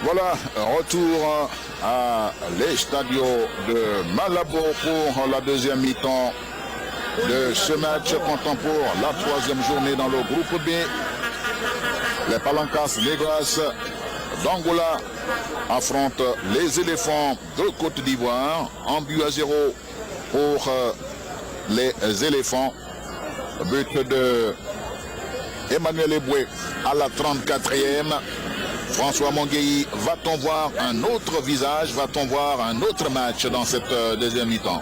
Voilà, retour à l'Estadio de Malabo pour la deuxième mi-temps de ce match comptant pour la troisième journée dans le groupe B. Les Palancas Negras d'Angola affrontent les éléphants de Côte d'Ivoire en but à 0 pour les éléphants. But de Emmanuel Eboué à la 34e. François Mongueï, va-t-on voir un autre visage, va-t-on voir un autre match dans cette deuxième mi-temps?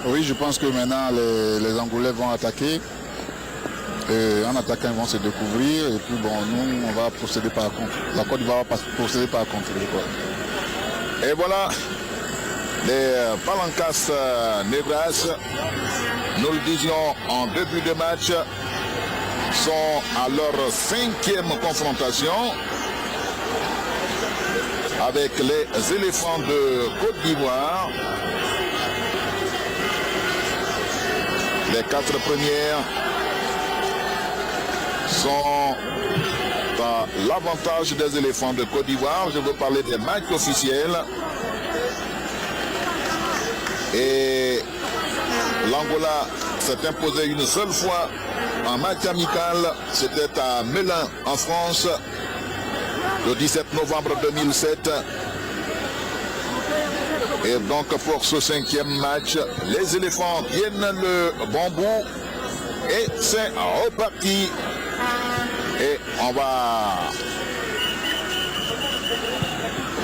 Oui, je pense que maintenant les Angolais vont attaquer. Et en attaquant, ils vont se découvrir. Et puis bon, nous, on va procéder par contre. La Côte d'Ivoire va procéder par contre. Et voilà, les Palancas Negras, nous le disions en début de match, sont à leur 5e confrontation avec les éléphants de Côte d'Ivoire. Les 4 premières sont à l'avantage des éléphants de Côte d'Ivoire. Je veux parler des matchs officiels. Et l'Angola s'est imposé une seule fois en match amical. C'était à Melun en France le 17 novembre 2007. Et donc pour ce 5e match, les éléphants tiennent le bon bout et c'est reparti. Et on va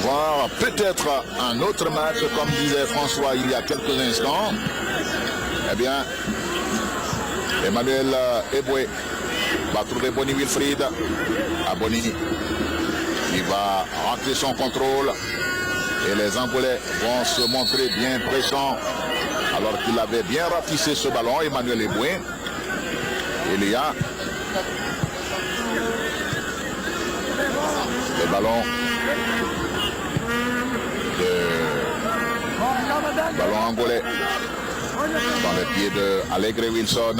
voir peut-être un autre match, comme disait François il y a quelques instants. Eh bien, Emmanuel Eboué va trouver Boni Wilfried. À Boni, il va rentrer son contrôle. Et les Angolais vont se montrer bien pressants alors qu'il avait bien ratissé ce ballon, Emmanuel Eboué. Il y a le ballon angolais dans les pieds de Allegre Wilson.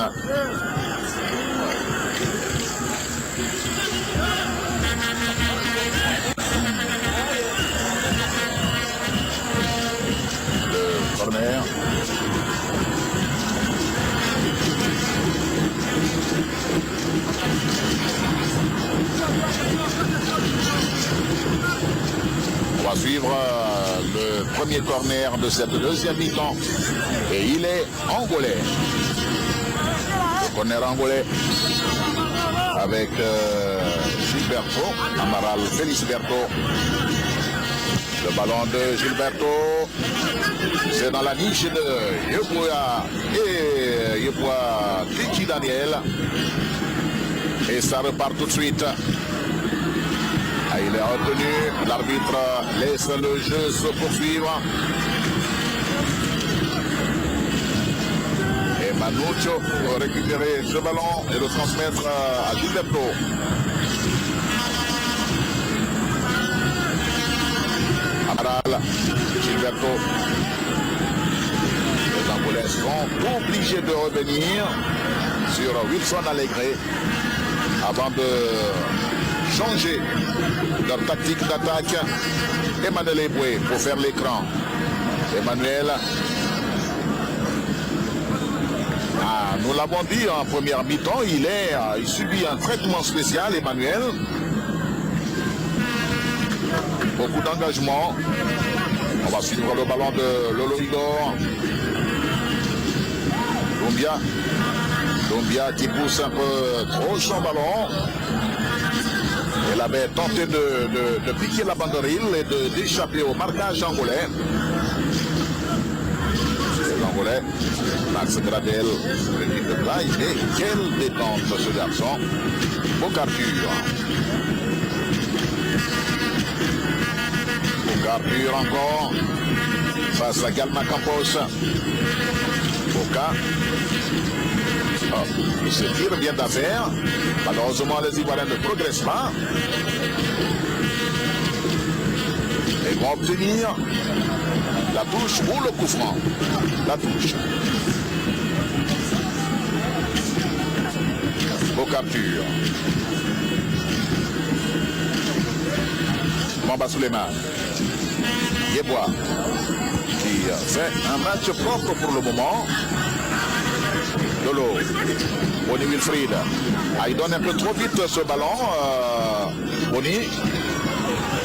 Le corner. On va suivre le premier corner de cette deuxième mi-temps. Et il est angolais. Le corner angolais avec Gilberto, Amaral Felisberto. Le ballon de Gilberto, c'est dans la niche de Yeboah et Yeboah Tiki Daniel. Et ça repart tout de suite. Il est retenu, l'arbitre laisse le jeu se poursuivre. Manuccio pour récupérer ce ballon et le transmettre à Gilberto. Amaral, Gilberto. Les Angolais sont obligés de revenir sur Wilson Allegre avant de changer leur tactique d'attaque. Emmanuel Eboué pour faire l'écran. Emmanuel. Nous l'avons dit en première mi-temps, il subit un traitement spécial, Emmanuel. Beaucoup d'engagement. On va suivre le ballon de Lolo Igor. Doumbia qui pousse un peu trop son ballon. Elle avait tenté de piquer la banderille et d'échapper au marquage angolais. Les Angolais, Max Gradel, le de taille. Et quelle détente ce garçon. Bocarture. Bocarture encore. Face à Galma Campos. Boca. Il se tire bien d'affaire. Malheureusement, les Ivoiriens ne progressent pas. Ils vont obtenir la touche ou le coup franc. La touche. Bocarture. Mamba Souleymane. Yeboah qui fait un match propre pour le moment. Lolo, Boni Wilfried. Il donne un peu trop vite ce ballon. Boni.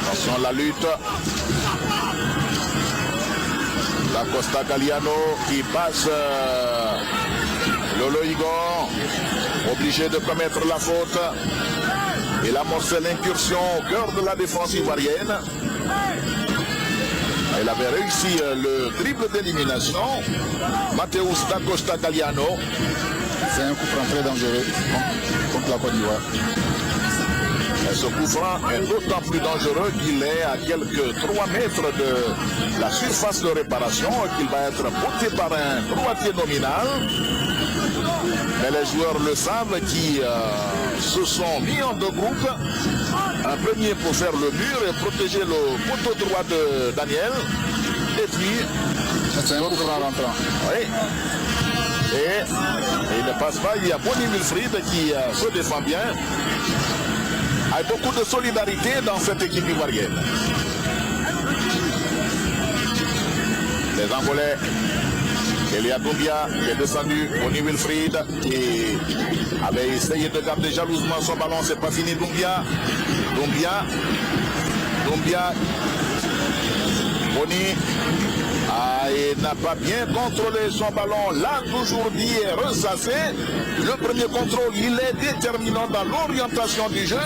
Attention à la lutte. Da Costa Galliano qui passe. Lolo Igor, obligé de commettre la faute. Il amorce l'incursion au cœur de la défense ivoirienne. Il avait réussi le dribble d'élimination. Mateus Da Costa Galliano. C'est un coup franc très dangereux contre la Côte d'Ivoire. Et ce coup franc est d'autant plus dangereux qu'il est à quelques 3 mètres de la surface de réparation, qu'il va être porté par un droitier nominal. Mais les joueurs le savent qui se sont mis en deux groupes. Un premier pour faire le mur et protéger le poteau droit de Daniel. Et puis, c'est un coup franc rentrant. Oui. Et il ne passe pas. Il y a Boni Wilfried qui se défend bien. Il y a beaucoup de solidarité dans cette équipe ivoirienne. Les Angolais. Elia Doumbia qui est descendu, Boni Wilfried qui avait essayé de garder jalousement son ballon, c'est pas fini. Doumbia, Boni, il n'a pas bien contrôlé son ballon, l'a toujours dit et ressassé. Le premier contrôle, il est déterminant dans l'orientation du jeu.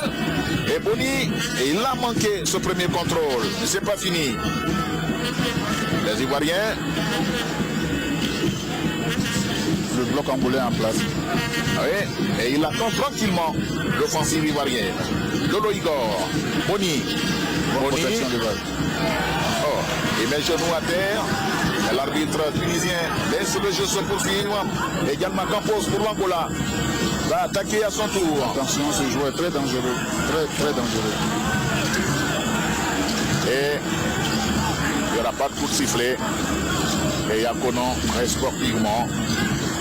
Et Boni, il a manqué ce premier contrôle, c'est pas fini. Les Ivoiriens. Le bloc angolais en place. Oui, et il attend tranquillement l'offensive ivoirienne. Lolo Igor, Boni. Protection de balle. Oh, il met le genou à terre. L'arbitre tunisien laisse le jeu se poursuivre. Également Campos pour l'Angola. Va attaquer à son tour. Attention, ce joueur est très dangereux. Très dangereux. Et il n'y aura pas de coup de sifflet. Et Yakonon très sportivement.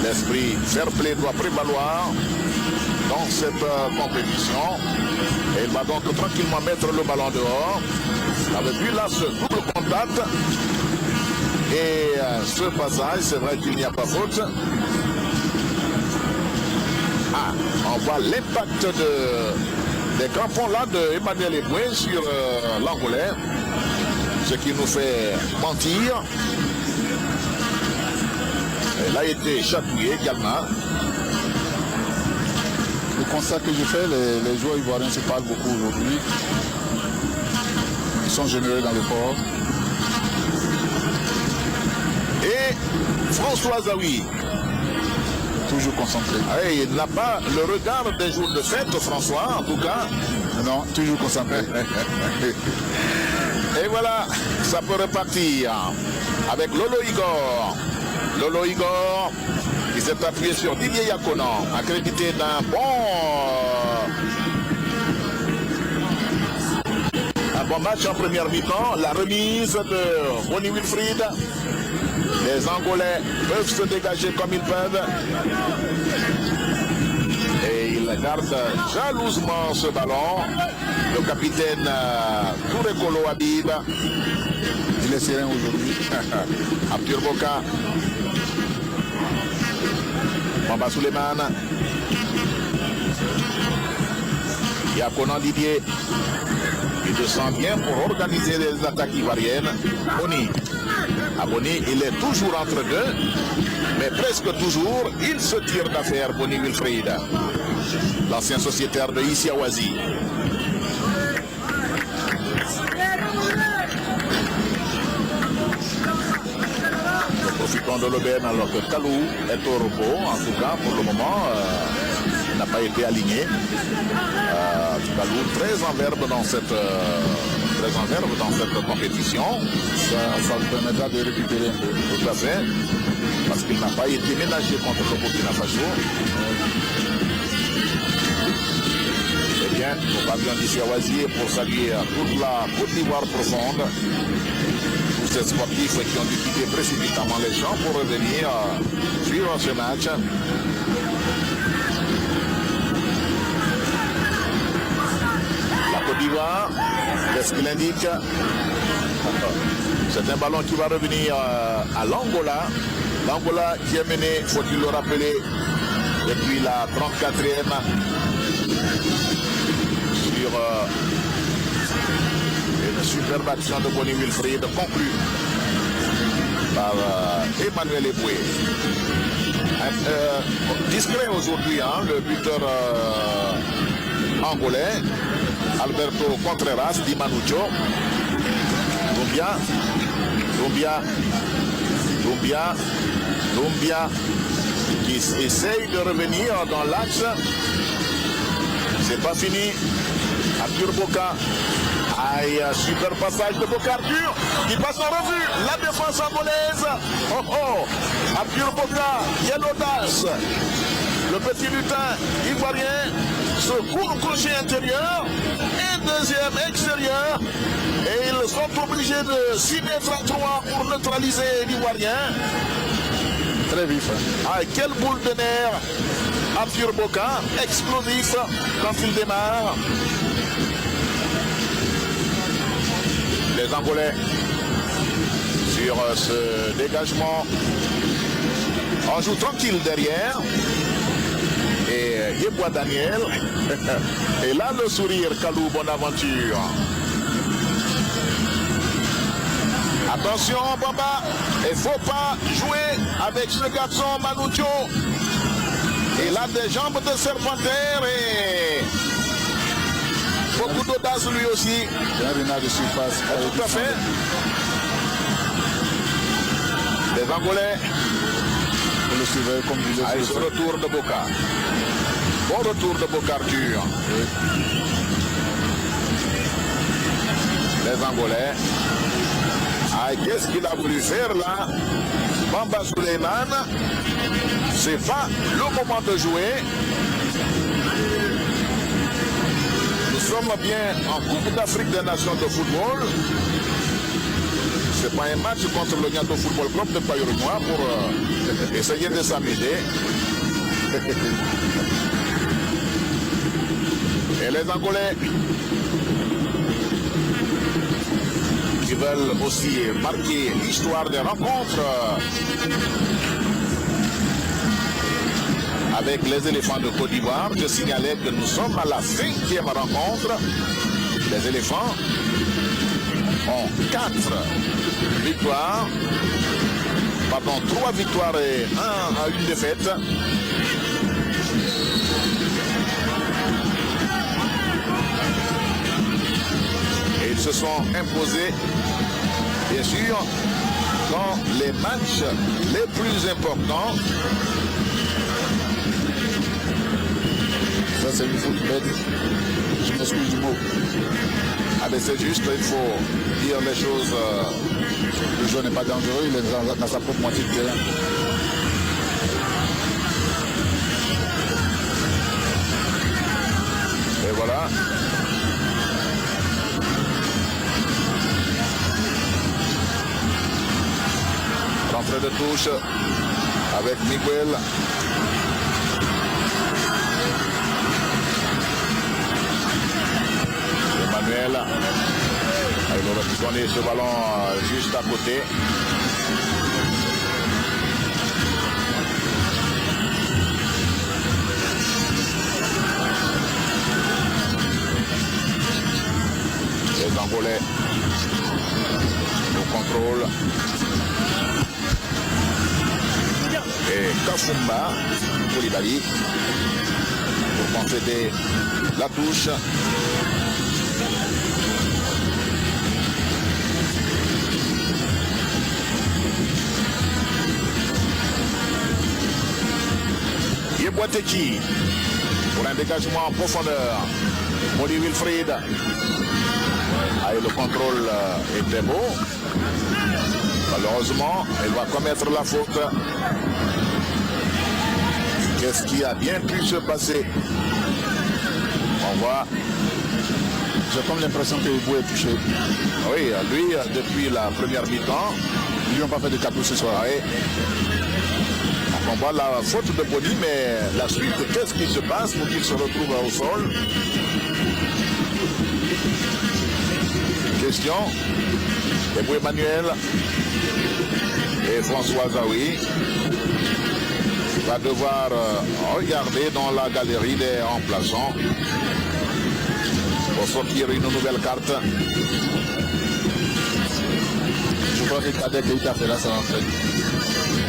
L'esprit fair play doit prévaloir dans cette compétition. Et il va donc tranquillement mettre le ballon dehors. Avec lui là ce double contact. Et ce passage, c'est vrai qu'il n'y a pas faute. On voit l'impact des crampons là de Emmanuel Eboué sur l'Angolais. Ce qui nous fait mentir. Elle a été chatouillée également. Le constat que je fais, les joueurs ivoiriens se parlent beaucoup aujourd'hui. Ils sont généreux dans le corps. Et François Zawi. Toujours concentré. Il n'a pas le regard des jours de fête, François, en tout cas. Non, toujours concentré. Et voilà, ça peut repartir avec Lolo Igor. Lolo Igor qui s'est appuyé sur Didier Yaconan, accrédité d'un bon match en première mi-temps. La remise de Ronnie Wilfried. Les Angolais peuvent se dégager comme ils peuvent. Et ils gardent jalousement ce ballon. Le capitaine Touré Kolo Habib. Il est serein aujourd'hui. Abdur Boka. Mamba Suleiman. Yaconan Didier. Il descend bien pour organiser les attaques ivoiriennes. Boni. À Boni, il est toujours entre deux, mais presque toujours, il se tire d'affaire, Boni Wilfried, l'ancien sociétaire de Issi Awazi. Profitons de l'aubaine alors que Kalou est au repos, en tout cas pour le moment. N'a pas été aligné. Kalou très en verbe dans cette compétition. Ça lui permettra de récupérer un peu. Tout à fait. Parce qu'il n'a pas été ménagé contre le Burkina Faso. Eh bien, nous parlions d'Issi Awazi pour saluer toute la Côte d'Ivoire profonde. Tous ces sportifs qui ont dû quitter précipitamment les champs pour revenir suivre ce match. Côte d'Ivoire, qu'est-ce qu'il indique? C'est un ballon qui va revenir à l'Angola. L'Angola qui est mené, faut-il le rappeler, depuis la 34e sur une superbe action de Boni Wilfried conclue par Emmanuel Eboué. Discret aujourd'hui, hein, le buteur angolais. Alberto Contreras di Manucho. Doumbia qui essaye de revenir dans l'axe. C'est pas fini. Abdur Boka. Aïe, super passage de Boka Arthur qui passe en revue. La défense angolaise. Oh oh. Abdur Boka, quelle audace. Le petit lutin ivoirien se court au crochet intérieur et deuxième extérieur. Et ils sont obligés de 6 mètres à 3 pour neutraliser l'Ivoirien. Très vif. Ah, quelle boule de nerf. Abdur Boka, explosif quand il démarre. Les Angolais sur ce dégagement. On joue tranquille derrière. Et Yebois Daniel. Et là le sourire, Kalou Bonaventure. Attention Bamba, il ne faut pas jouer avec ce garçon Manucho. Il a des jambes de serpentaire et beaucoup d'audace lui aussi. C'est un renard de surface. Tout à fait. Les Angolais. Le surveiller comme vous le ce retour de Boka. Bon retour de Boka Arthur. Oui. Les Angolais. Ah, qu'est-ce qu'il a voulu faire là? Mamba Suleiman. C'est pas le moment de jouer. Nous sommes bien en Coupe d'Afrique des Nations de football. C'est pas un match contre le Niato Football Club de Payourinois pour essayer de s'amuser. Et les Angolais qui veulent aussi marquer l'histoire des rencontres avec les éléphants de Côte d'Ivoire. Je signalais que nous sommes à la 5e rencontre. Les éléphants ont 4 victoires, pardon, 3 victoires et 1 défaite. Et ils se sont imposés, bien sûr, dans les matchs les plus importants. Ça, c'est une faute bête. Je m'excuse du mot. Ah ben c'est juste, il faut dire les choses. Le joueur n'est pas dangereux, il est dans sa propre moitié de terrain. Et voilà. Rentrée de touche avec Miguel. Emmanuel. Il aurait pu donner ce ballon juste à côté. Les Angolais au contrôle. Et Kafumba, Koulibaly, pour concéder la touche. Yeboateki pour un dégagement en profondeur. Molly Wilfried. Et le contrôle est très beau. Malheureusement, elle va commettre la faute. Qu'est-ce qui a bien pu se passer? On voit. J'ai comme l'impression que Ibou est touché. Oui, lui, depuis la première mi-temps. Ils n'ont pas fait de cadeau ce soir. Oui. On voit la faute de Boni, mais la suite, qu'est-ce qui se passe pour qu'il se retrouve au sol? Question. Ebou Emmanuel et François Zawi va devoir regarder dans la galerie des remplaçants pour sortir une nouvelle carte. Je crois que Kader Keita fait là sa rentrée.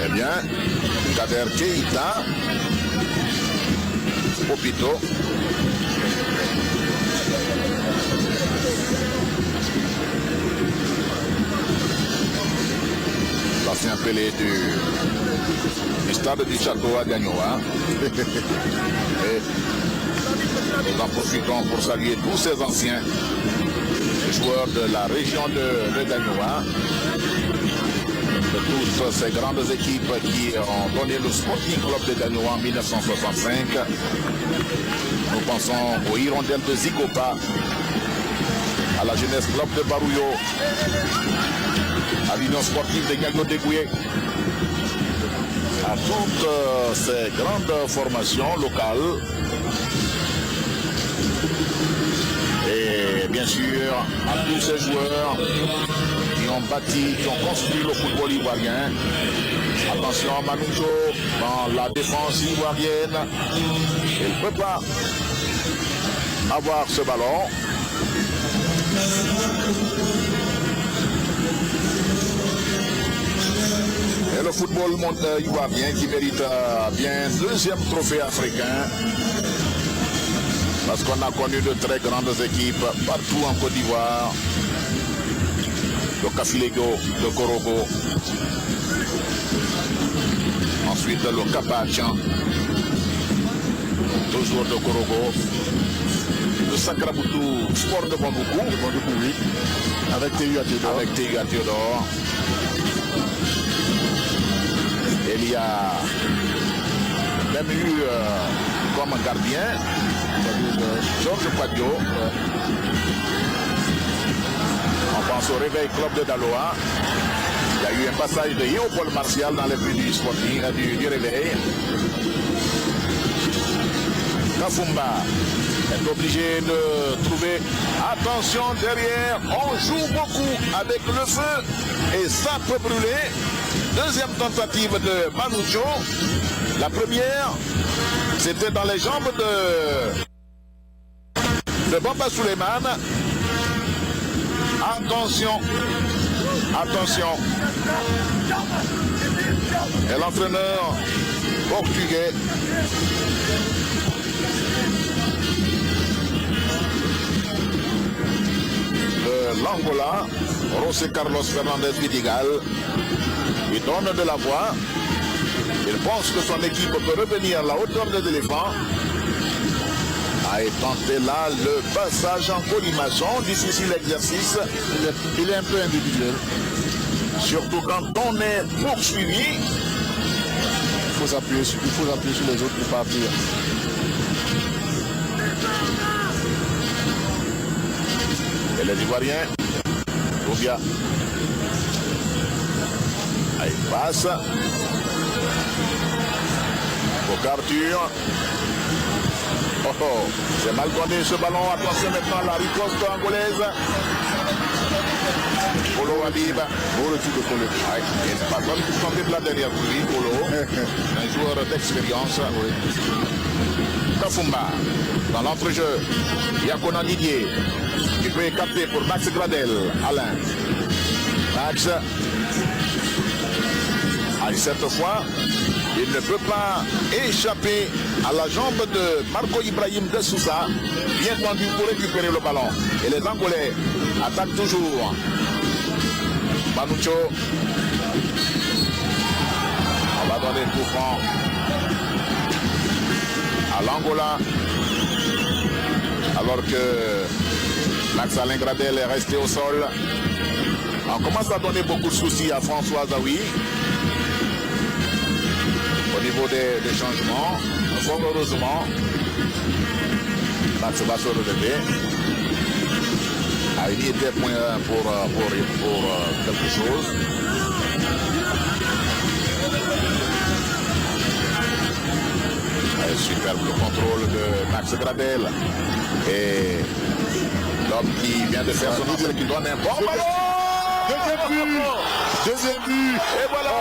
Eh bien, Kader Keita, Popito. L'ancien Pelé du stade du Château à Gagnoa. Et nous en profitons pour saluer tous ces anciens joueurs de la région de Gagnoa, de toutes ces grandes équipes qui ont donné le Sporting Club de Gagnoa en 1965. Nous pensons aux Hirondelles de Zigopa, à la Jeunesse Club de Barouyo, à l'Union Sportive de Gagno-Dégoué, à toutes ces grandes formations locales. Et bien sûr, à tous ces joueurs qui ont bâti, qui ont construit le football ivoirien. Attention, Manoucho dans la défense ivoirienne. Il ne peut pas avoir ce ballon. Et le football ivoirien qui mérite bien un deuxième trophée africain. Parce qu'on a connu de très grandes équipes partout en Côte d'Ivoire. Le Cafilego, le Korogo. Ensuite le Kapachan. Toujours de Korogo. Le Sakraboutou Sport de Bamboukou. Oui. Avec Théu Athéodore. Avec Théu Athéodore. Il y a même eu comme gardien Georges Padio. On pense au Réveil Club de Daloa. Il y a eu un passage de Léopold Martial dans les buts du Sporting, du Réveil. Kafumba est obligé de trouver. Attention derrière, on joue beaucoup avec le feu et ça peut brûler. Deuxième tentative de Manoucho. La première, c'était dans les jambes de Bamba Suleiman. Attention, attention. Et l'entraîneur portugais de l'Angola, José Carlos Fernandez Vidigal, il donne de la voix. Il pense que son équipe peut revenir à la hauteur des éléphants. A tenté là le passage en colimaçon, difficile exercice. Il est un peu individuel. Surtout quand on est poursuivi. Il faut s'appuyer sur les autres pour partir. les Ivoiriens. Toubia. Il passe. Pour Arthur. Oh, c'est mal donné ce ballon. Attention maintenant à la riposte angolaise. Polo Habib. Pour le titre de Polo. Il n'est pas comme tenter de la dernière pluie, Polo. Un joueur d'expérience. Kafumba. Dans l'entrejeu. Yakona Didier. Qui peut capter pour Max Gradel. Alain. Max. Cette fois, il ne peut pas échapper à la jambe de Marco Ibrahim de Sousa, bien tendu pour récupérer le ballon. Et les Angolais attaquent toujours. Manucho. On va donner le coup franc à l'Angola. Alors que Max Alain Gradel est resté au sol. On commence à donner beaucoup de soucis à François Zawi. Au niveau des changements, fort heureusement, Max va se relever. Il était point pour quelque chose. Superbe le contrôle de Max Gradel. Et l'homme qui vient de faire son entrée qui donne un bon ballon. Deuxième but. Et voilà.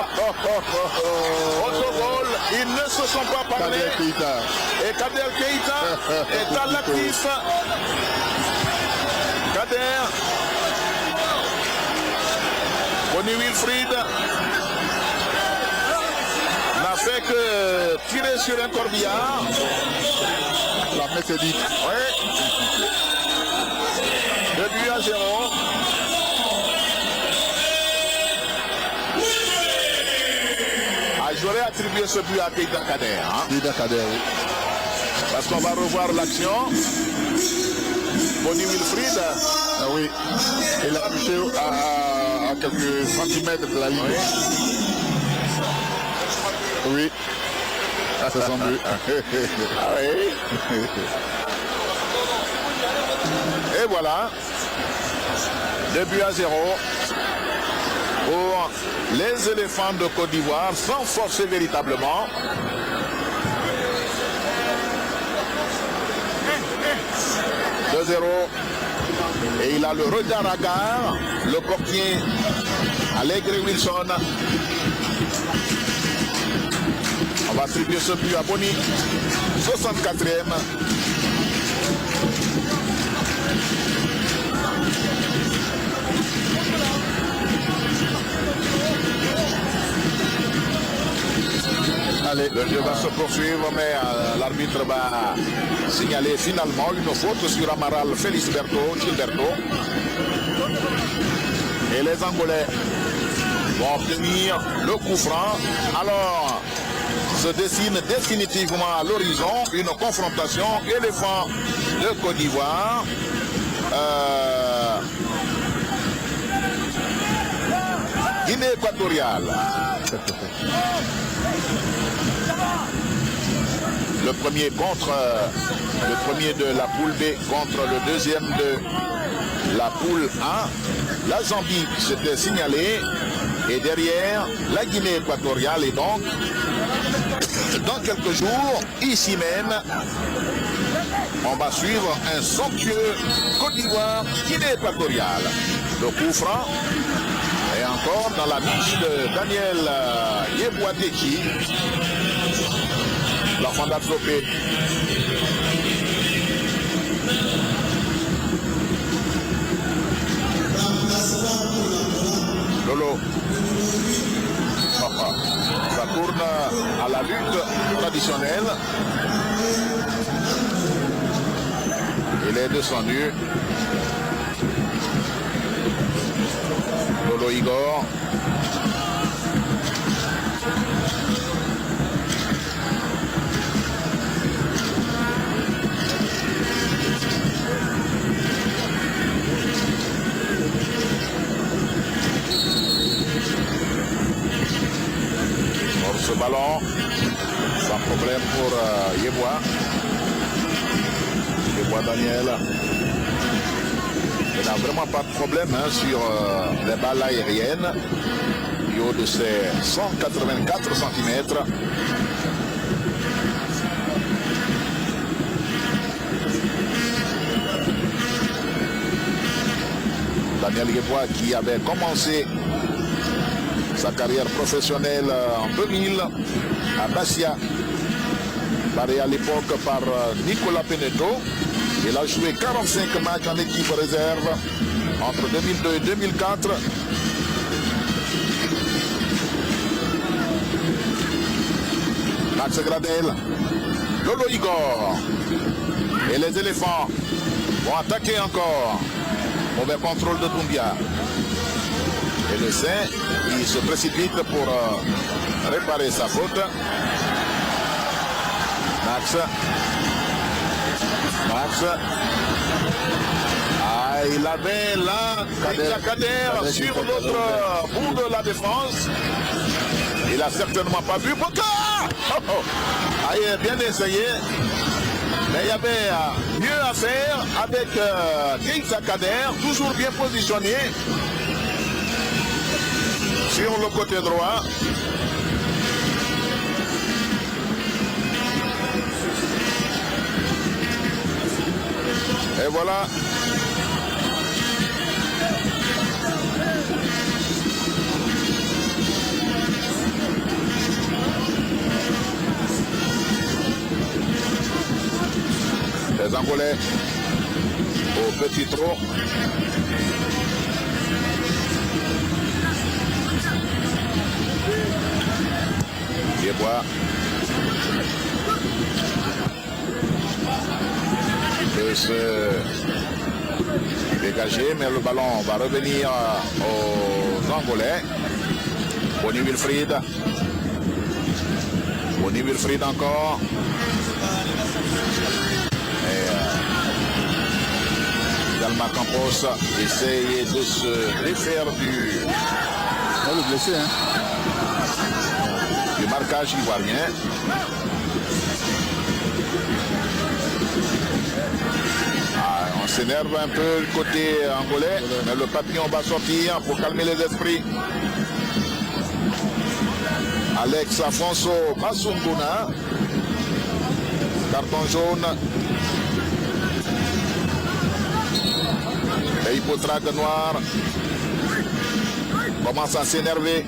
Autogol. Ils ne se sont pas parlé. Et Kader Keita est à l'actif. Kader. Bonnie Wilfried n'a fait que tirer sur un corbillard. La messe est dite. Oui. 2-0. J'aurais attribué ce but à Keita Kader. Keita Kader, oui. Parce qu'on va revoir l'action. Bonnie Wilfried. Ah oui. Il a touché à quelques centimètres de la ligne. Oui. Ah, c'est son but. Ah oui. Et voilà. 2-0. Pour les éléphants de Côte d'Ivoire, sans forcer véritablement. « 2-0. Et il a le regard à gare, le portier Allegre Wilson. On va attribuer ce but à Bonny, 64e. Allez. Le jeu va se poursuivre, mais l'arbitre va signaler finalement une faute sur Amaral Gilberto. Et les Angolais vont obtenir le coup franc. Alors, se dessine définitivement à l'horizon une confrontation éléphant de Côte d'Ivoire. Guinée équatoriale. Le premier de la poule B contre le deuxième de la poule A. La Zambie s'était signalée et derrière la Guinée équatoriale. Et donc, dans quelques jours, ici même, on va suivre un somptueux Côte d'Ivoire Guinée équatoriale. Le coup franc est encore dans la niche de Daniel Yeboadeki. L'enfant d'Atlopé. Lolo. Ça tourne à la lutte traditionnelle. Il est descendu. Lolo Igor. Ce ballon, sans problème pour Yeboah Daniel. Il n'a vraiment pas de problème sur les balles aériennes. Du haut de ses 184 cm. Daniel Yeboah qui avait commencé sa carrière professionnelle en 2000 à Bastia, barré à l'époque par Nicolas Penedo. Il a joué 45 matchs en équipe réserve entre 2002 et 2004. Max Gradel, Lolo Igor et les éléphants vont attaquer encore. Mauvais contrôle de Doumbia. Et le Saint, il se précipite pour réparer sa faute. Max. Ah, il avait là Kader sur l'autre bout de la défense. Il a certainement pas vu. Boka! Ah, il a bien essayé. Mais il y avait mieux à faire avec Keita Kader, toujours bien positionné sur le côté droit. Et voilà. Les Angolais au petit trot. Yeboah peut se dégager, mais le ballon va revenir aux Angolais. Bonny Wilfried. Bonny Wilfried encore. Galma Campos essaye de se défaire du marquage ivoirien. On s'énerve un peu le côté angolais, mais le papillon va sortir pour calmer les esprits. Alex Afonso Masunguna, carton jaune. Et Hypotrague noir commence à s'énerver.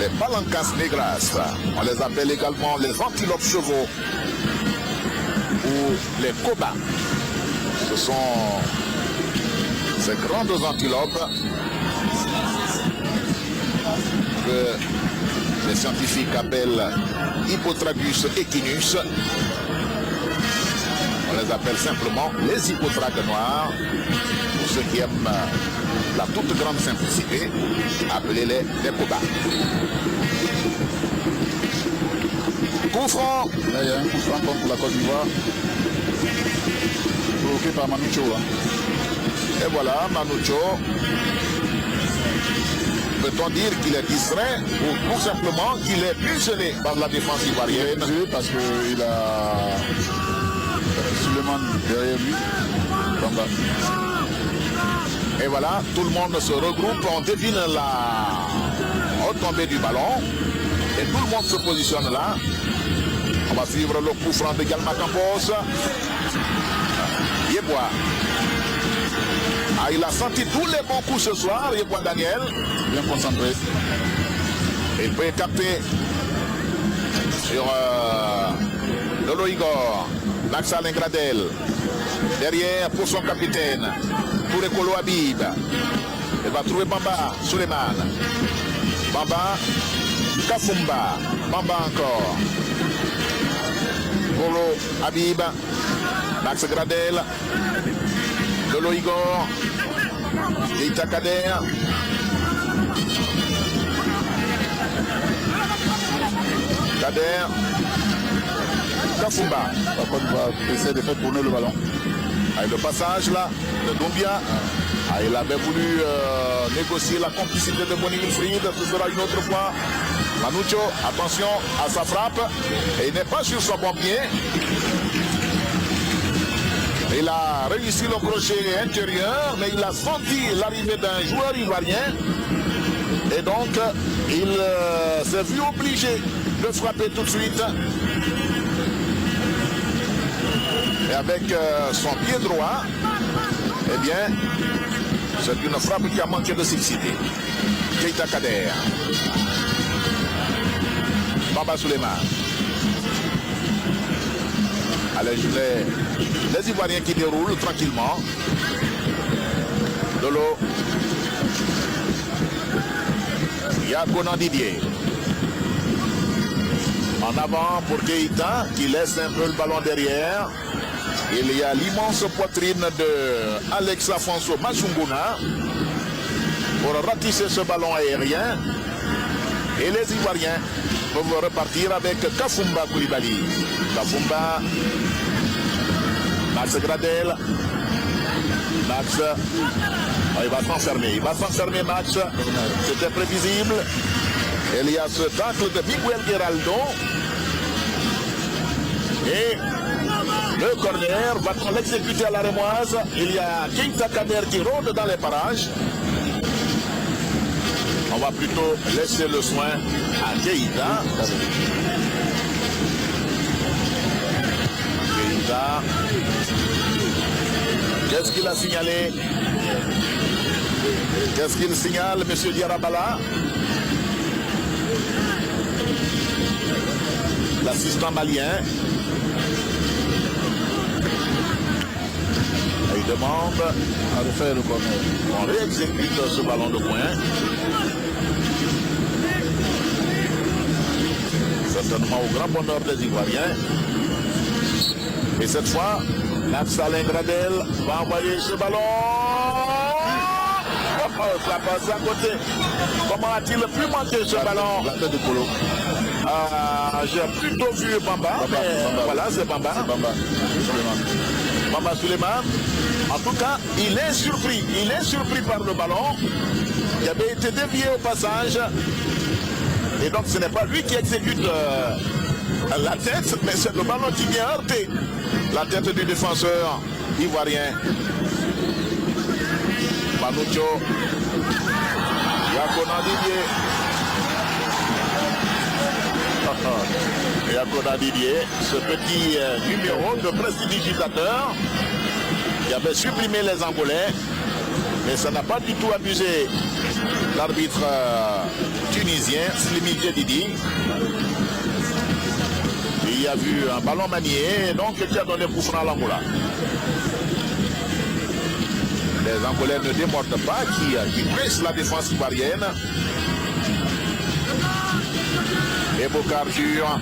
Les palancas negras, on les appelle également les antilopes chevaux ou les cobas. Ce sont ces grandes antilopes que les scientifiques appellent Hippotragus equinus. On les appelle simplement les hippotragues noirs. Pour ceux qui aiment la toute grande simplicité, appelez-les les cobas. Coup franc. Là, il y a un coup franc contre la Côte d'Ivoire. Provoqué par Manucho. Et voilà, Manucho. Peut-on dire qu'il est distrait ou tout simplement qu'il est muselé par la défense ivoirienne? Parce qu'il a Suleiman derrière lui. Et voilà, tout le monde se regroupe, on devine la retombée du ballon et tout le monde se positionne là. On va suivre le coup franc de Galma Campos. Yeboah. Ah, il a senti tous les bons coups ce soir, Yeboah Daniel. Bien concentré. Il peut capter sur Lolo Igor. Max Alain Gradel. Derrière pour son capitaine. Touré Kolo Habib. Il va trouver Bamba Suleiman. Bamba Kafumba. Bamba encore. Kolo Habib. Max Gradel. Lolo Igor. Keita Kader. Kader. Kafumba. Par contre, il va essayer de faire tourner le ballon. Avec le passage là de Doumbia. Ah, il avait voulu négocier la complicité de Bonny Wilfried. Ce sera une autre fois. Manucho, attention à sa frappe. Et il n'est pas sur son bon pied. Il a réussi le crochet intérieur, mais il a senti l'arrivée d'un joueur ivoirien. Et donc, il s'est vu obligé de frapper tout de suite. Et avec son pied droit, eh bien, c'est une frappe qui a manqué de simplicité. Keita Kader. Bamba Souleymane. Allez, les Ivoiriens qui déroulent tranquillement. Lolo. Yakonan Didier. En avant pour Keita qui laisse un peu le ballon derrière. Il y a l'immense poitrine de Alex Afonso Machunguna pour ratisser ce ballon aérien. Et les Ivoiriens peuvent repartir avec Kafumba Koulibaly. Kafumba, Max Gradel. Max, il va s'enfermer Max. C'était prévisible. Il y a ce tacle de Miguel Geraldo. Et le corner va-t-on l'exécuter à la rémoise. Il y a Keita Kader qui rôde dans les parages. On va plutôt laisser le soin à Keita. Keita. Qu'est-ce qu'il a signalé? Qu'est-ce qu'il signale, M. Diarabala? L'assistant malien. Il demande à refaire le corner. On réexécute ce ballon de poing. Certainement au grand bonheur des Ivoiriens. Et cette fois, Alain Gradel va envoyer ce ballon. Ça passe à côté. Comment a-t-il pu manquer ce ballon? La tête de Polo. J'ai plutôt vu Bamba. Voilà, c'est Bamba. Bamba Souleymane. En tout cas, il est surpris. Il est surpris par le ballon. Il avait été dévié au passage. Et donc, ce n'est pas lui qui exécute la tête, mais c'est le ballon qui vient heurter la tête du défenseur ivoirien. Manucho. Yakonan Didier. Yakonan Didier, ce petit numéro de prestidigitateur qui avait supprimé les Angolais, mais ça n'a pas du tout amusé l'arbitre tunisien, Slimi Djedidi. Il a vu un ballon manié, donc qui a donné coup franc à l'Angola. Les Angolais ne démordent pas, qui pressent la défense ivoirienne. Et Bokar Dur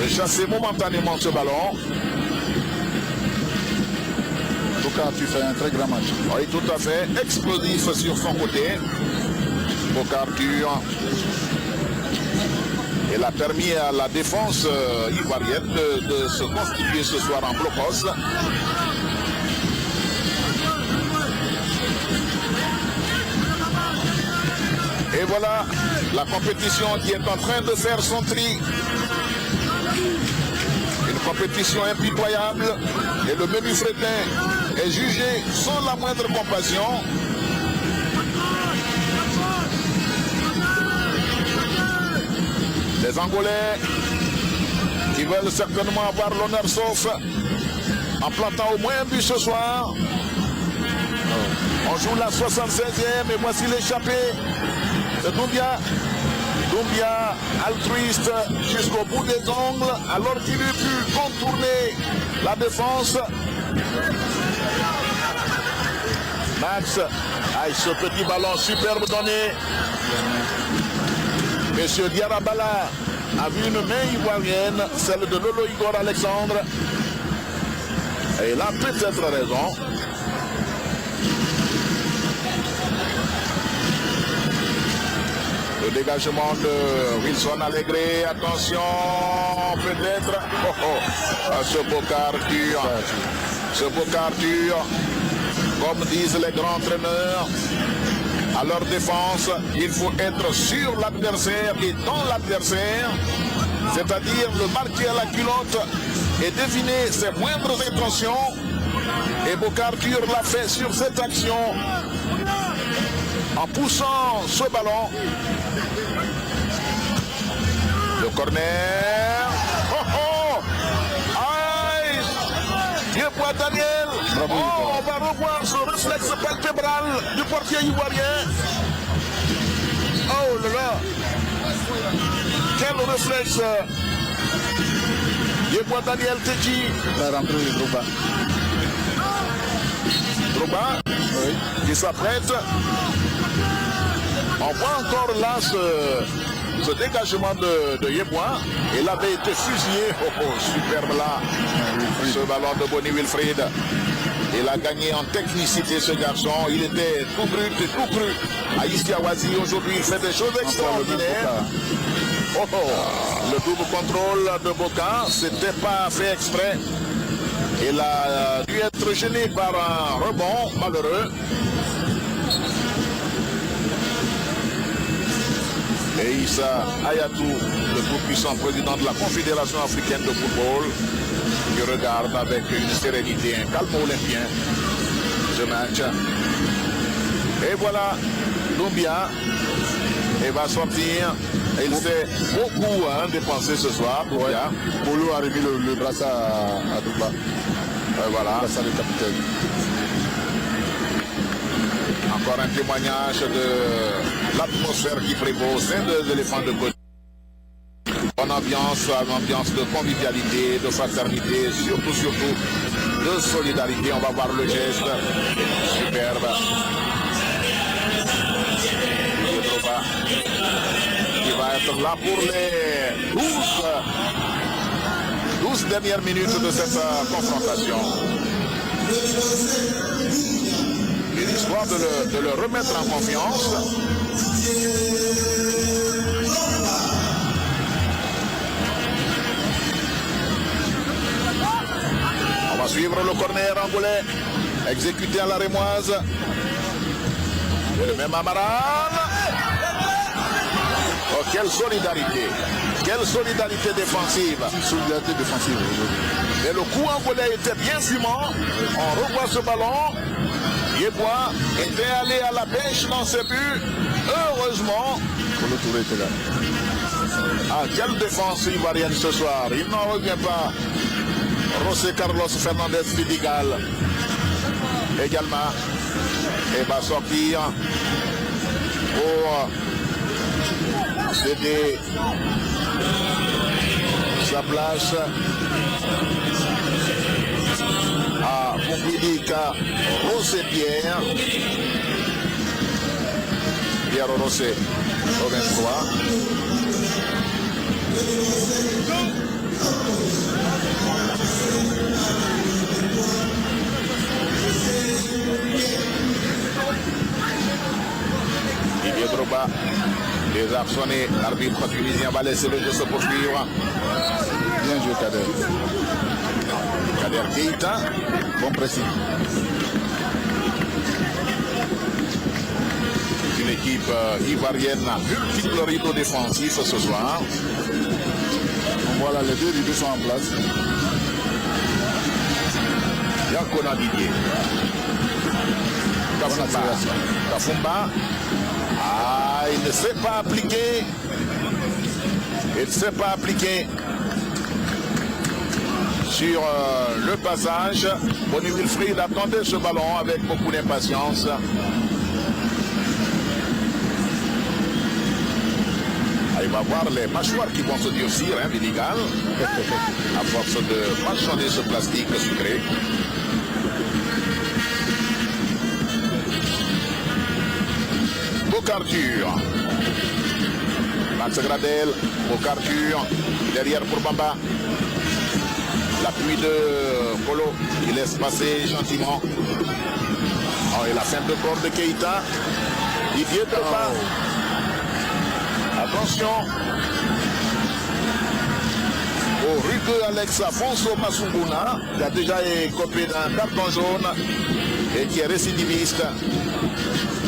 de chasser momentanément ce ballon. Bokar, tu fais un très grand match. Oui, tout à fait. Explosif sur son côté. Bokar Dur. Il a permis à la défense ivoirienne de se constituer ce soir en blocos. Et voilà la compétition qui est en train de faire son tri. Une compétition impitoyable et le menu fretin est jugé sans la moindre compassion. Les Angolais qui veulent certainement avoir l'honneur sauf en plantant au moins un but ce soir. On joue la 76e et voici l'échappée de Doumbia. Doumbia altruiste jusqu'au bout des ongles alors qu'il eût pu contourner la défense. Max, aïe, ce petit ballon superbe donné. Monsieur Diarabala a vu une main ivoirienne, celle de Lolo Igor Alexandre. Et il a peut-être raison. Le dégagement de Wilson Allegre, attention, peut-être, ce Bokar Dur, comme disent les grands entraîneurs, à leur défense, il faut être sur l'adversaire et dans l'adversaire, c'est-à-dire le marquer à la culotte et deviner ses moindres intentions. Et Boca-Arthur l'a fait sur cette action en poussant ce ballon. Le corner. Oh oh! Aïe! Yeboah Daniel. Bravo, oh, on va revoir ce réflexe palpébral du portier ivoirien. Oh là là! Quel réflexe! Yeboah Daniel Teji. La rentrée de Drogba. Drogba, Oui. qui s'apprête. On voit encore là ce dégagement de Yeboah. Il avait été fusillé. Oh, oh, superbe là. Ce ballon de Bonnie Wilfried. Il a gagné en technicité ce garçon. Il était tout brut et tout cru. Aïssi Awazi aujourd'hui il fait des choses extraordinaires. Oh, oh. Le double contrôle de Boca, c'était pas fait exprès. Il a dû être gêné par un rebond malheureux. Et Issa Hayatou, le tout-puissant président de la Confédération africaine de football, qui regarde avec une sérénité, un calme olympien ce match. Et voilà, Doumbia, il va sortir. Il s'est beaucoup dépensé ce soir. Ouais. Polo a remis le brassard à Drogba. Voilà. Le brassard du capitaine. Encore un témoignage de l'atmosphère qui prévaut au sein des éléphants de Côte. Bonne ambiance, une ambiance de convivialité, de fraternité, surtout de solidarité. On va voir le geste. Superbe. Qui va être là pour les 12 dernières minutes de cette confrontation. Et l'histoire de le remettre en confiance. On va suivre le corner angolais, exécuté à la Rémoise. Et le même Amaral. Oh, quelle solidarité! Quelle solidarité défensive! Solidarité défensive. Et le coup angolais était bien fumant. On revoit ce ballon. Yeboah était allé à la pêche dans ses buts. Heureusement. Polo Touré était là. Ah, quelle défense ivoirienne ce soir. Il n'en revient pas. José Carlos Fernandez Vidigal. Également. Et va sortir pour céder sa place à Boubilika Rosé Pierre Rosé au 23. Didier Drogba, les arçonnés, l'arbitre tunisien va laisser le jeu se poursuivre. Bien joué Kader. Kader Keita, Bon pressing. une équipe ivoirienne à multiples rideaux défensifs ce soir. Voilà, les deux rideaux sont en place. Yankona Didier. Kafumba. Ah, il ne s'est pas appliqué. Il ne s'est pas appliqué sur le passage. Bonnie Wilfried attendait ce ballon avec beaucoup d'impatience. Il va voir les mâchoires qui vont se durcir, Vidigal, à force de marchander ce plastique sucré. Boca-Arthur. Max Gradel, Boca-Arthur, derrière pour Bamba. L'appui de Polo, il laisse passer gentiment. Oh, et la fin de corps de Keita. Didier Drogba. Attention au rugueux Alex Afonso Masunguna, qui a déjà écopé d'un carton jaune et qui est récidiviste.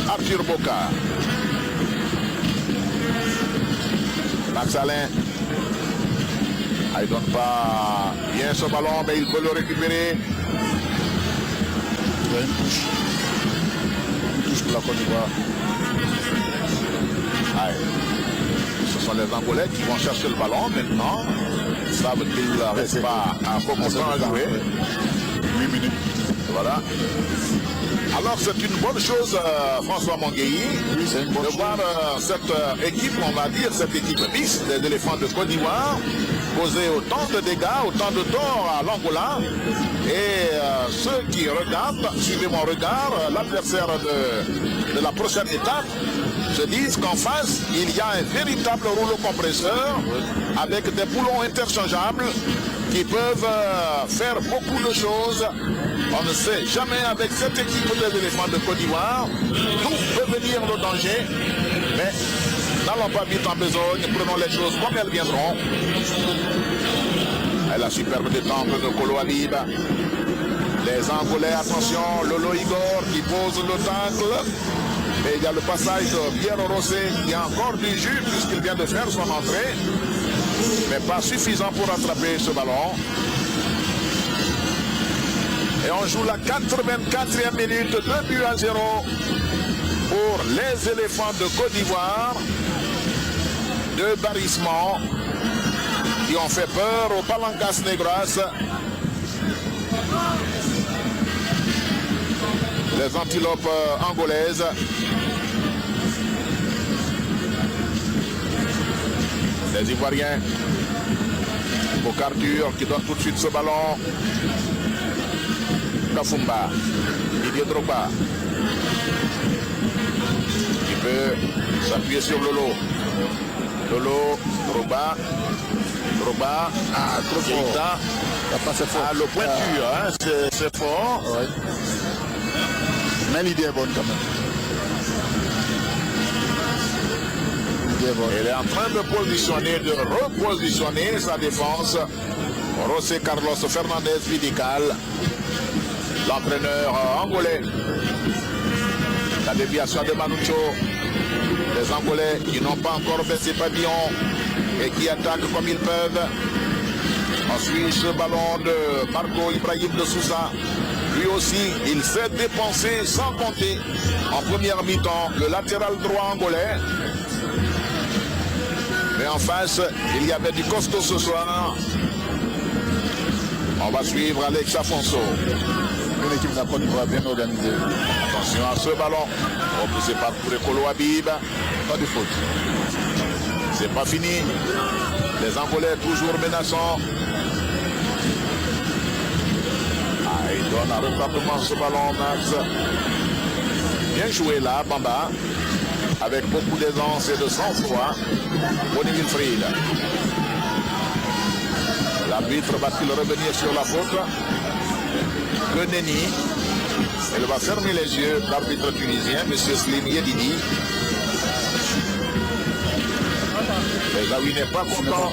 Arthur Boca. Max Alain Il ne donne pas bien ce ballon, mais il peut le récupérer. Il y a une touche. Une touche pour la Côte d'Ivoire. Ce sont les Angolais qui vont chercher le ballon maintenant. Ils savent qu'il ne reste pas un peu de temps à jouer. 8 minutes. Voilà. Alors c'est une bonne chose, François Mongueyi, Oui, c'est une bonne de chose. voir cette équipe, on va dire, cette équipe mixte des éléphants de Côte d'Ivoire causer autant de dégâts, autant de torts à l'Angola. Et ceux qui regardent, suivez mon regard, l'adversaire de la prochaine étape, se disent qu'en face, il y a un véritable rouleau compresseur avec des boulons interchangeables qui peuvent faire beaucoup de choses. On ne sait jamais avec cette équipe des éléphants de Côte d'Ivoire, tout peut venir le danger, mais n'allons pas vite en besogne, prenons les choses comme elles viendront. Et la superbe détente de Kolo Habib. Les Angolais, attention, Lolo Igor qui pose le tacle. Et il y a le passage de Pierre Rossé qui a encore du jus puisqu'il vient de faire son entrée, mais pas suffisant pour attraper ce ballon. Et on joue la 84e minute, 2 buts à 0 pour les éléphants de Côte d'Ivoire. 2 barrissements qui ont fait peur aux Palancas Negras. Les antilopes angolaises. Les Ivoiriens. Bocardur qui donne tout de suite ce ballon. Kafumba, Didier Drogba, qui peut s'appuyer sur Lolo. Lolo, Drogba, trop fort. Le pointu, hein, c'est fort. Ouais. Mais l'idée est bonne quand même. L'idée est bonne. Il est en train de repositionner sa défense. José Carlos Fernandez Vidical, l'entraîneur angolais. La déviation de Manucho. Les Angolais qui n'ont pas encore baissé pavillon et qui attaquent comme ils peuvent. Ensuite, ce ballon de Marco Ibrahim de Sousa. Lui aussi, il s'est dépensé sans compter en première mi-temps. Le latéral droit angolais. Mais en face, il y avait du costaud ce soir. On va suivre Alex Afonso. Une équipe de la Côte d'Ivoire bien organisée. Attention à ce ballon. Repoussé par Kolo Habib. Pas de faute. C'est pas fini. Les Angolais toujours menaçants. Il donne un retardement ce ballon, Max. Bien joué là, Bamba. Avec beaucoup d'aisance et de sang-froid. Bonnie Wilfried. L'arbitre va-t-il revenir sur la faute? Que nenni. Elle va fermer les yeux, l'arbitre tunisien, M. Slim Yedidi. Mais Zawi n'est pas content.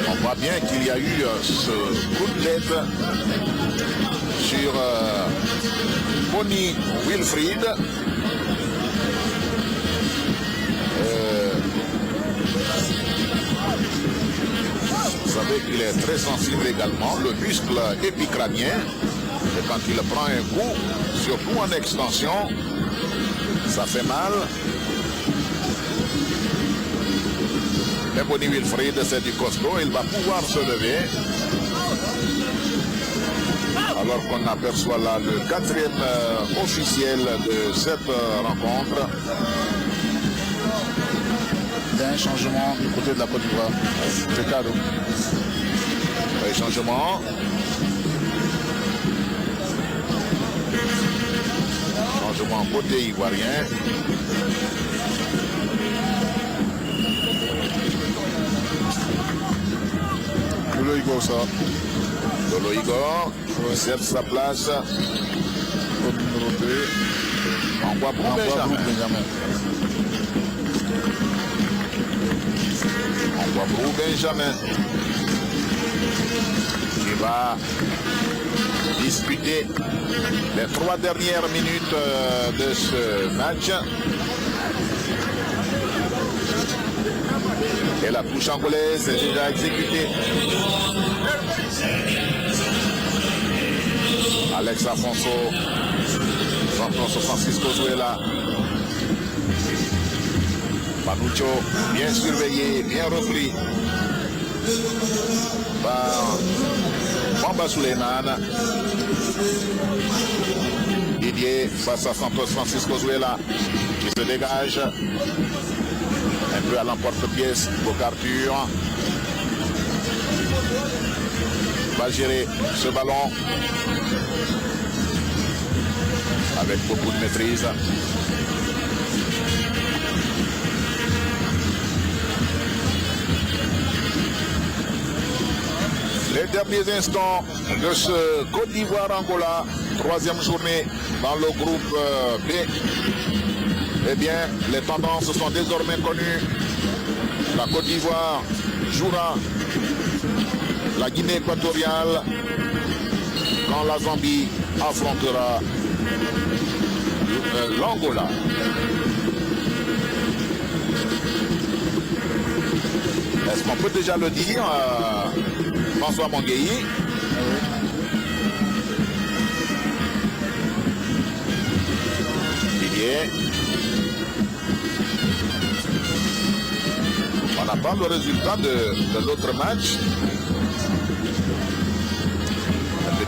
On voit bien qu'il y a eu ce coup de tête sur Bonnie Wilfried. Vous savez qu'il est très sensible également, le muscle épicrânien. Et quand il prend un coup, surtout en extension, ça fait mal. Mais Bonnie Wilfried, c'est du costaud, il va pouvoir se lever. Alors qu'on aperçoit là le 4e officiel de cette rencontre. Il y a un changement du côté de la Côte d'Ivoire. C'est cadeau. Un changement. Changement côté ivoirien. Lolo Igor ça. Lolo Igor cède sa place. Au numéro 2. On voit pour Benjamin. On voit pour Benjamin qui va disputer les 3 dernières minutes de ce match. Et la touche angolaise est déjà exécutée. Alex Afonso, Francisco Zuela. Panucho, bien surveillé, bien repris par Bamba Suleiman. Didier face à Santos Francisco Zuela qui se dégage un peu à l'emporte-pièce. Bocarture va gérer ce ballon avec beaucoup de maîtrise. Les derniers instants de ce Côte d'Ivoire-Angola, troisième journée dans le groupe B. Eh bien, les tendances sont désormais connues. La Côte d'Ivoire jouera la Guinée équatoriale quand la Zambie affrontera l'Angola. Est-ce qu'on peut déjà le dire, François Mangueyi? Didier. On attend le résultat de l'autre match.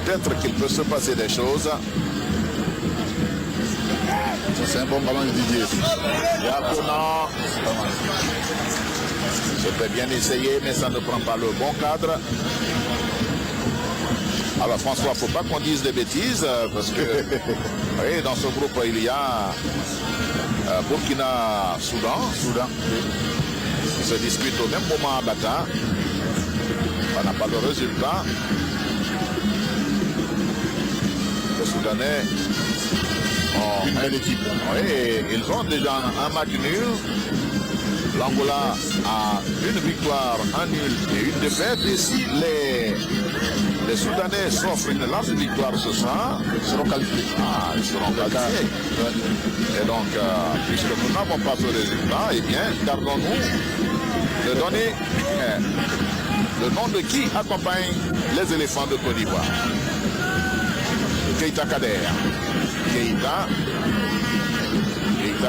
Peut-être qu'il peut se passer des choses. C'est un bon ballon de Didier. Yakuna. C'était bien essayé, mais ça ne prend pas le bon cadre. Alors François, il ne faut pas qu'on dise des bêtises, parce que oui, dans ce groupe, il y a Burkina-Soudan, qui se disputent au même moment à Bata. On n'a pas de résultat. Les Soudanais ont une équipe. Oui, ils ont déjà un match nul. L'Angola a une victoire, un nul et une défaite. Et si les Soudanais s'offrent une large victoire ce soir, ils seront qualifiés. Ils seront qualifiés. Et donc, puisque nous n'avons pas ce résultat, eh bien, gardons-nous de donner le nom de qui accompagne les éléphants de Côte d'Ivoire. Keita Kader. Keita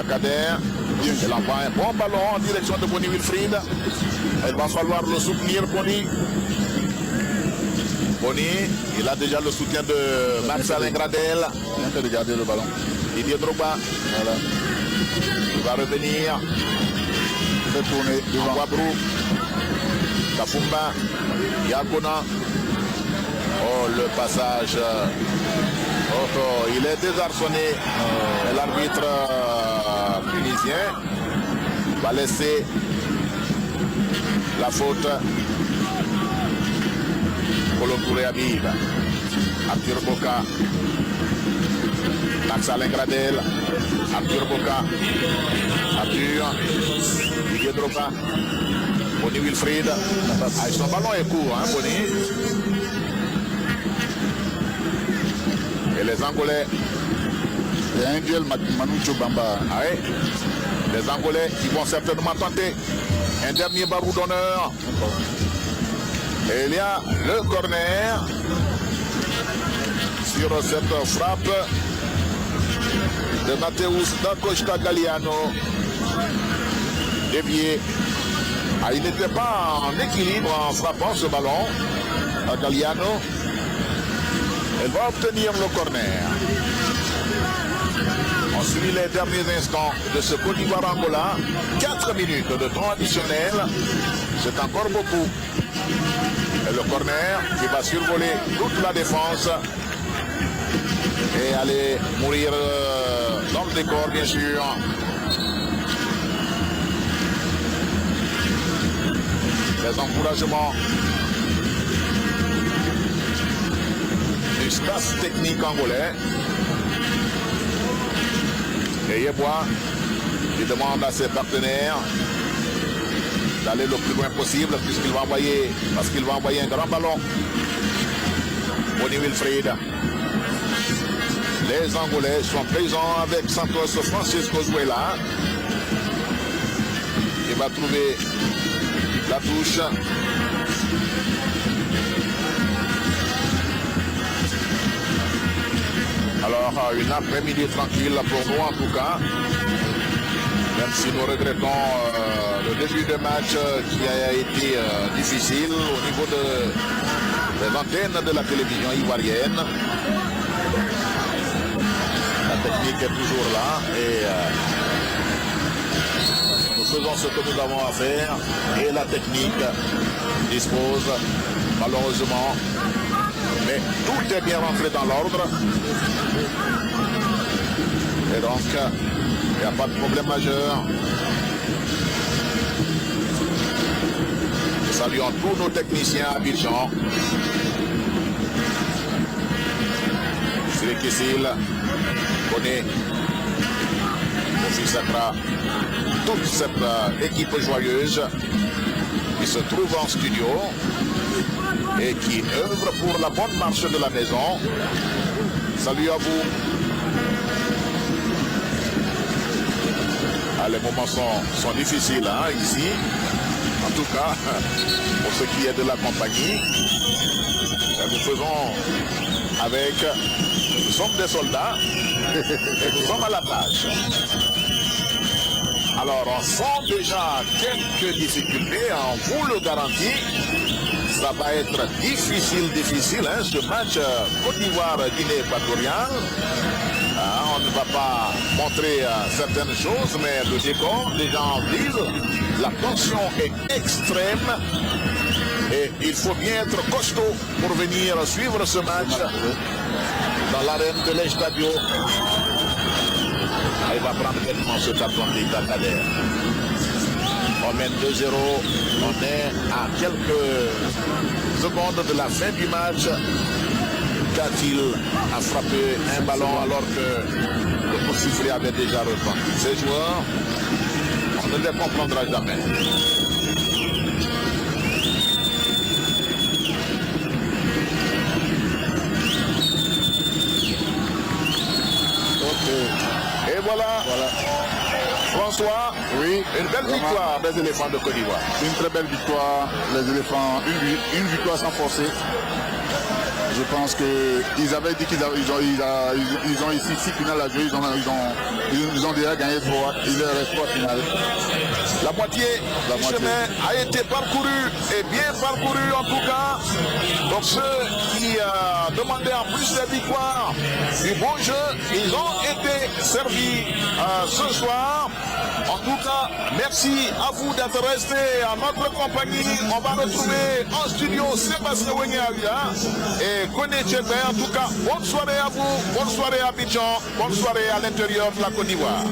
Kader. Elle envoie un bon ballon en direction de Bonnie Wilfried. Il va falloir le soutenir, Bonnie. Bonnie, il a déjà le soutien de Max Alain Gradel. Il vient de garder le ballon. Didier Drogba. Voilà. Il va revenir. Fait tourner devant Wabrou. Kafumba. Yakuna. Oh, le passage. Oh, il est désarçonné. L'arbitre tunisien va laisser la faute pour le Touré Habib. Arthur Boka. Max Alain Gradel. Arthur Boka. Arthur. Didier Drogba. Bonnie Wilfried. Son ballon est court, hein, Bonnie. Et les Angolais. Il y a un duel Manucho Bamba. Ah oui. Les Angolais qui vont certainement tenter un dernier barou d'honneur. Et il y a le corner sur cette frappe de Mateus da Costa Galliano. Dévié. Il n'était pas en équilibre en frappant ce ballon à Galliano. Elle va obtenir le corner. On suit les derniers instants de ce Côte d'Ivoire-Angola. 4 minutes de temps additionnel. C'est encore beaucoup. Et le corner qui va survoler toute la défense et aller mourir dans le décor, bien sûr. Les encouragements du staff technique angolais. Et Yeboah qui demande à ses partenaires d'aller le plus loin possible puisqu'il va envoyer, parce qu'il va envoyer un grand ballon. Bonnie Wilfried. Les Angolais sont présents avec Santos Francisco Zuela. Il va trouver La touche. Alors, une après-midi tranquille pour nous en tout cas. Même si nous regrettons le début de match qui a été difficile au niveau des antennes de la télévision ivoirienne. La technique est toujours là et nous faisons ce que nous avons à faire et la technique dispose malheureusement. Mais tout est bien rentré dans l'ordre. Et donc, il n'y a pas de problème majeur. Nous saluons tous nos techniciens à Abidjan. Sri Kissil, Koné, Kofi Sakra, toute cette équipe joyeuse qui se trouve en studio et qui œuvre pour la bonne marche de la maison. Salut à vous. Ah, les moments sont difficiles hein, ici. En tout cas, pour ce qui est de la compagnie, nous faisons avec... Nous sommes des soldats et nous sommes à la tâche. Alors, on sent déjà quelques difficultés, on vous le garantit. Ça va être difficile, hein, ce match Côte d'Ivoire-Guinée équatoriale. On ne va pas montrer certaines choses, mais le décor, les gens disent, la tension est extrême et il faut bien être costaud pour venir suivre ce match dans l'arène de l'Estadio. Il va prendre tellement ce carton d'Itacader. On mène 2-0, on est à quelques secondes de la fin du match. Qu'a-t-il à frapper un ballon alors que le coup sifflé avait déjà retenté? Ces joueurs, on ne les comprendra jamais. Et voilà. François, oui, une belle victoire des éléphants de Côte d'Ivoire. Une très belle victoire, les éléphants, une victoire sans forcer. Je pense qu'ils avaient dit qu'ils ont ici 6 finales à jouer, ils ont déjà gagné 3, il leur reste 3 finales. La moitié du chemin a été parcouru et bien parcouru en tout cas. Donc ceux qui demandaient en plus des victoires, du bon jeu, ils ont été servis ce soir. En tout cas, merci à vous d'être restés en notre compagnie. On va retrouver en studio Sébastien Wenyaria et Koné Tchébé. En tout cas, bonne soirée à vous, bonne soirée à Abidjan, bonne soirée à l'intérieur de la Côte d'Ivoire.